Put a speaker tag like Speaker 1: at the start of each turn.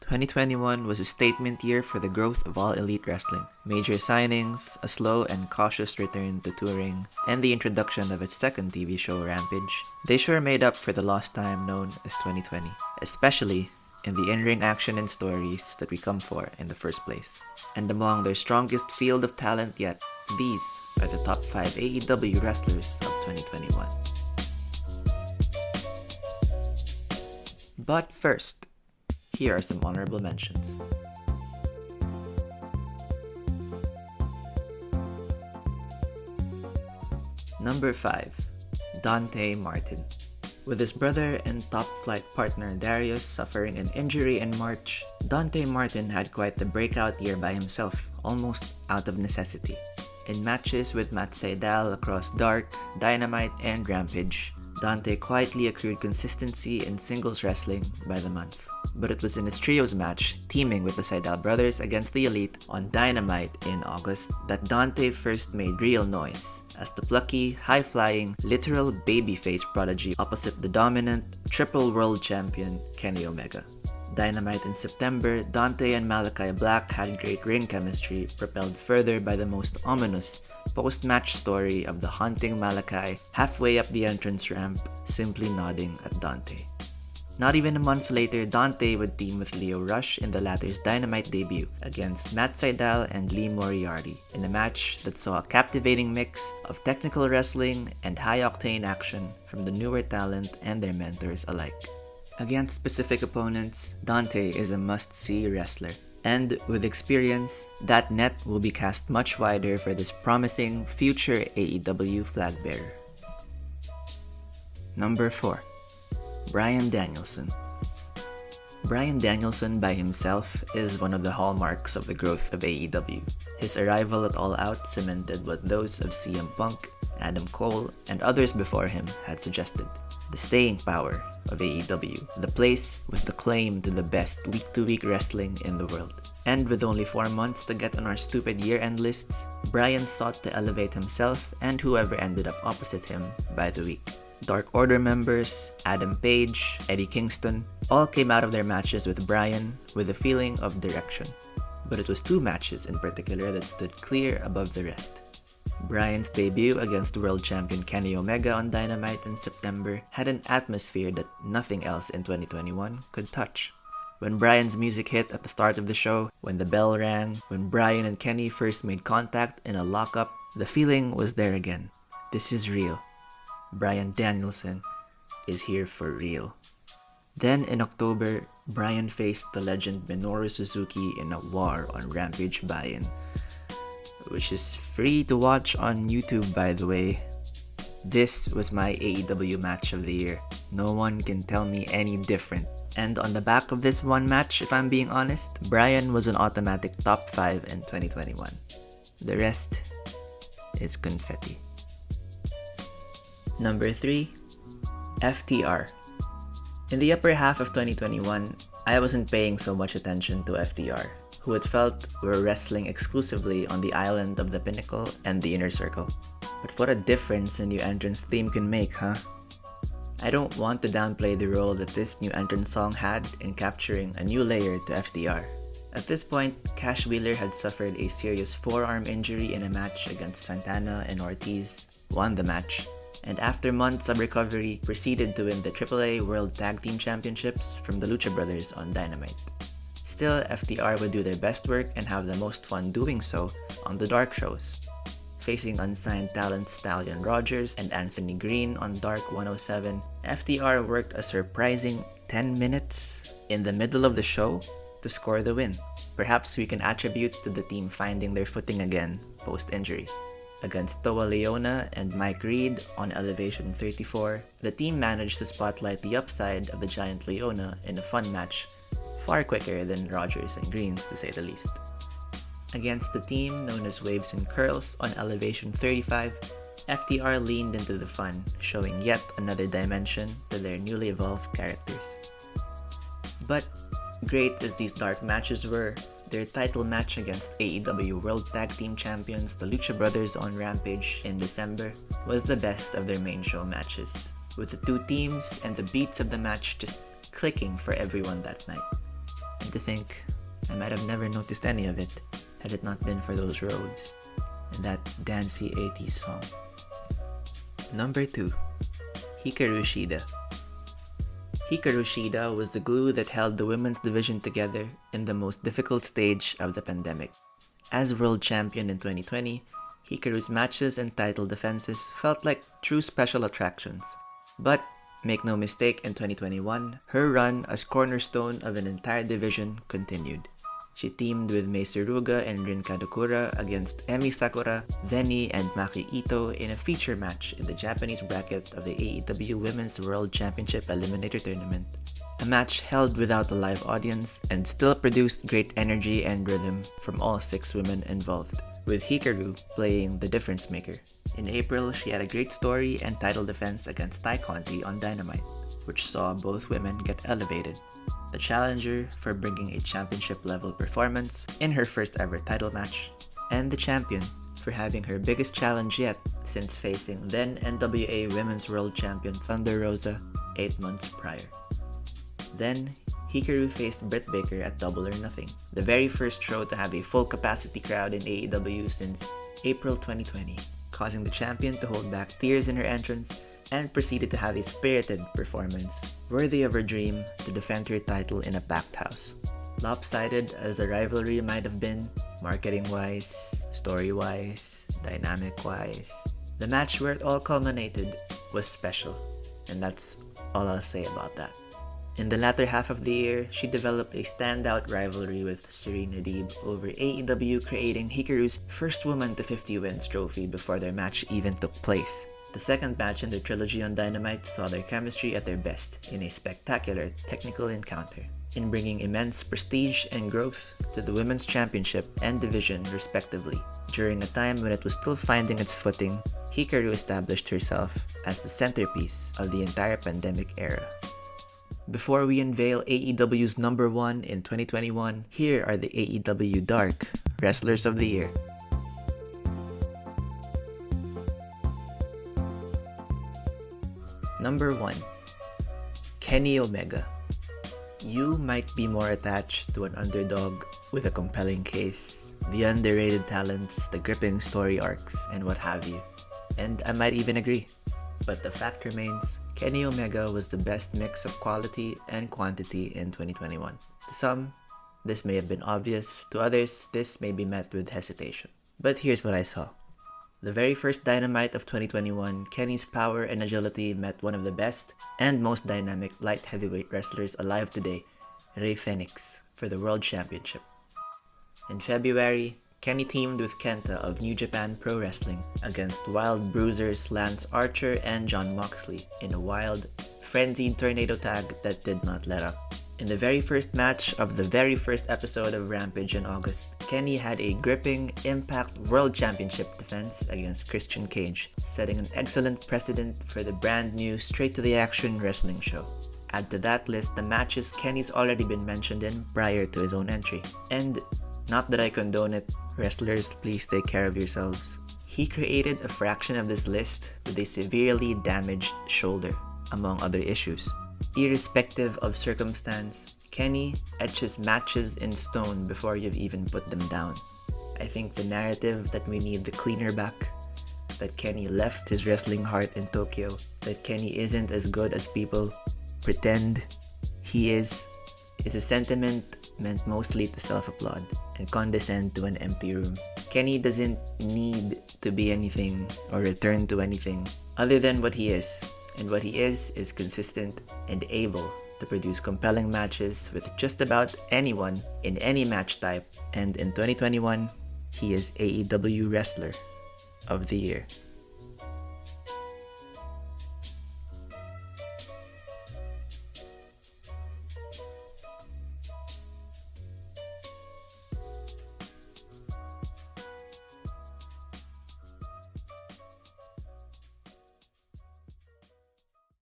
Speaker 1: 2021 was a statement year for the growth of all elite wrestling. Major signings, a slow and cautious return to touring, and the introduction of its second TV show, Rampage. They sure made up for the lost time known as 2020, especially in the in-ring action and stories that we come for in the first place. And among their strongest field of talent yet, these are the top 5 AEW wrestlers of 2021. But first, here are some honorable mentions. Number 5. Dante Martin. With his brother and top-flight partner Darius suffering an injury in March, Dante Martin had quite the breakout year by himself, almost out of necessity. In matches with Matt Sydal across Dark, Dynamite, and Rampage, Dante quietly accrued consistency in singles wrestling by the month. But it was in his trios match, teaming with the Sydal brothers against the Elite on Dynamite in August, that Dante first made real noise as the plucky, high-flying, literal babyface prodigy opposite the dominant, triple world champion Kenny Omega. Dynamite in September, Dante and Malachi Black had great ring chemistry, propelled further by the most ominous post-match story of the haunting Malachi halfway up the entrance ramp, simply nodding at Dante. Not even a month later, Dante would team with Leo Rush in the latter's Dynamite debut against Matt Sydal and Lee Moriarty in a match that saw a captivating mix of technical wrestling and high-octane action from the newer talent and their mentors alike. Against specific opponents, Dante is a must-see wrestler. And with experience, that net will be cast much wider for this promising future AEW flag bearer. Number 4. Bryan Danielson. Bryan Danielson by himself is one of the hallmarks of the growth of AEW. His arrival at All Out cemented what those of CM Punk, Adam Cole, and others before him had suggested. The staying power of AEW, the place with the claim to the best week-to-week wrestling in the world. And with only 4 months to get on our stupid year-end lists, Bryan sought to elevate himself and whoever ended up opposite him by the week. Dark Order members, Adam Page, Eddie Kingston, all came out of their matches with Bryan with a feeling of direction. But it was 2 matches in particular that stood clear above the rest. Bryan's debut against world champion Kenny Omega on Dynamite in September had an atmosphere that nothing else in 2021 could touch. When Bryan's music hit at the start of the show, when the bell rang, when Bryan and Kenny first made contact in a lockup, the feeling was there again. This is real. Bryan Danielson is here for real. Then in October, Bryan faced the legend Minoru Suzuki in a war on Rampage buy-in, which is free to watch on YouTube, by the way. This was my AEW match of the year. No one can tell me any different. And on the back of this one match, if I'm being honest, Bryan was an automatic top 5 in 2021. The rest is confetti. Number 3. FTR. In the upper half of 2021, I wasn't paying so much attention to FTR, who it felt were wrestling exclusively on the island of the Pinnacle and the Inner Circle. But what a difference a new entrance theme can make, huh? I don't want to downplay the role that this new entrance song had in capturing a new layer to FTR. At this point, Cash Wheeler had suffered a serious forearm injury in a match against Santana and Ortiz, won the match, and after months of recovery, proceeded to win the AAA World Tag Team Championships from the Lucha Brothers on Dynamite. Still, FTR would do their best work and have the most fun doing so on the Dark shows. Facing unsigned talent Stallion Rogers and Anthony Green on Dark 107, FTR worked a surprising 10 minutes in the middle of the show to score the win. Perhaps we can attribute to the team finding their footing again post-injury. Against Toa Leona and Mike Reed on Elevation 34, the team managed to spotlight the upside of the Giant Leona in a fun match, far quicker than Rogers and Green's to say the least. Against the team known as Waves and Curls on Elevation 35, FTR leaned into the fun, showing yet another dimension to their newly evolved characters. But great as these dark matches were, their title match against AEW World Tag Team Champions the Lucha Brothers on Rampage in December was the best of their main show matches, with the 2 teams and the beats of the match just clicking for everyone that night. And to think, I might have never noticed any of it had it not been for those robes and that dancey 80s song. Number 2. Hikaru Shida. Hikaru Shida was the glue that held the women's division together in the most difficult stage of the pandemic. As world champion in 2020, Hikaru's matches and title defenses felt like true special attractions. But, make no mistake, in 2021, her run as cornerstone of an entire division continued. She teamed with Mei Suruga and Rin Kadokura against Emi Sakura, Veni, and Maki Ito in a feature match in the Japanese bracket of the AEW Women's World Championship Eliminator Tournament. A match held without a live audience and still produced great energy and rhythm from all 6 women involved, with Hikaru playing the difference maker. In April, she had a great story and title defense against Tai Conti on Dynamite, which saw both women get elevated. The challenger for bringing a championship-level performance in her first ever title match, and the champion for having her biggest challenge yet since facing then NWA Women's World Champion Thunder Rosa 8 months prior. Then, Hikaru faced Britt Baker at Double or Nothing, the very first show to have a full-capacity crowd in AEW since April 2020, causing the champion to hold back tears in her entrance and proceeded to have a spirited performance worthy of her dream to defend her title in a packed house. Lopsided as the rivalry might have been, marketing-wise, story-wise, dynamic-wise, the match where it all culminated was special, and that's all I'll say about that. In the latter half of the year, she developed a standout rivalry with Serena Deeb over AEW, creating Hikaru's first woman to 50 wins trophy before their match even took place. The second match in their trilogy on Dynamite saw their chemistry at their best in a spectacular technical encounter, in bringing immense prestige and growth to the Women's Championship and division respectively. During a time when it was still finding its footing, Hikaru established herself as the centerpiece of the entire pandemic era. Before we unveil AEW's number 1 in 2021, here are the AEW Dark Wrestlers of the Year. Number 1. Kenny Omega. You might be more attached to an underdog with a compelling case, the underrated talents, the gripping story arcs, and what have you. And I might even agree. But the fact remains, Kenny Omega was the best mix of quality and quantity in 2021. To some, this may have been obvious. To others, this may be met with hesitation. But here's what I saw. The very first Dynamite of 2021, Kenny's power and agility met one of the best and most dynamic light heavyweight wrestlers alive today, Rey Fenix, for the World Championship. In February, Kenny teamed with Kenta of New Japan Pro Wrestling against Wild Bruisers Lance Archer and Jon Moxley in a wild, frenzied tornado tag that did not let up. In the very first match of the very first episode of Rampage in August, Kenny had a gripping Impact World Championship defense against Christian Cage, setting an excellent precedent for the brand new straight-to-the-action wrestling show. Add to that list the matches Kenny's already been mentioned in prior to his own entry. And, not that I condone it, wrestlers, please take care of yourselves. He created a fraction of this list with a severely damaged shoulder, among other issues. Irrespective of circumstance, Kenny etches matches in stone before you've even put them down. I think the narrative that we need the cleaner back, that Kenny left his wrestling heart in Tokyo, that Kenny isn't as good as people pretend he is a sentiment meant mostly to self-applaud and condescend to an empty room. Kenny doesn't need to be anything or return to anything other than what he is. And what he is consistent and able to produce compelling matches with just about anyone in any match type. And in 2021, he is AEW Wrestler of the Year.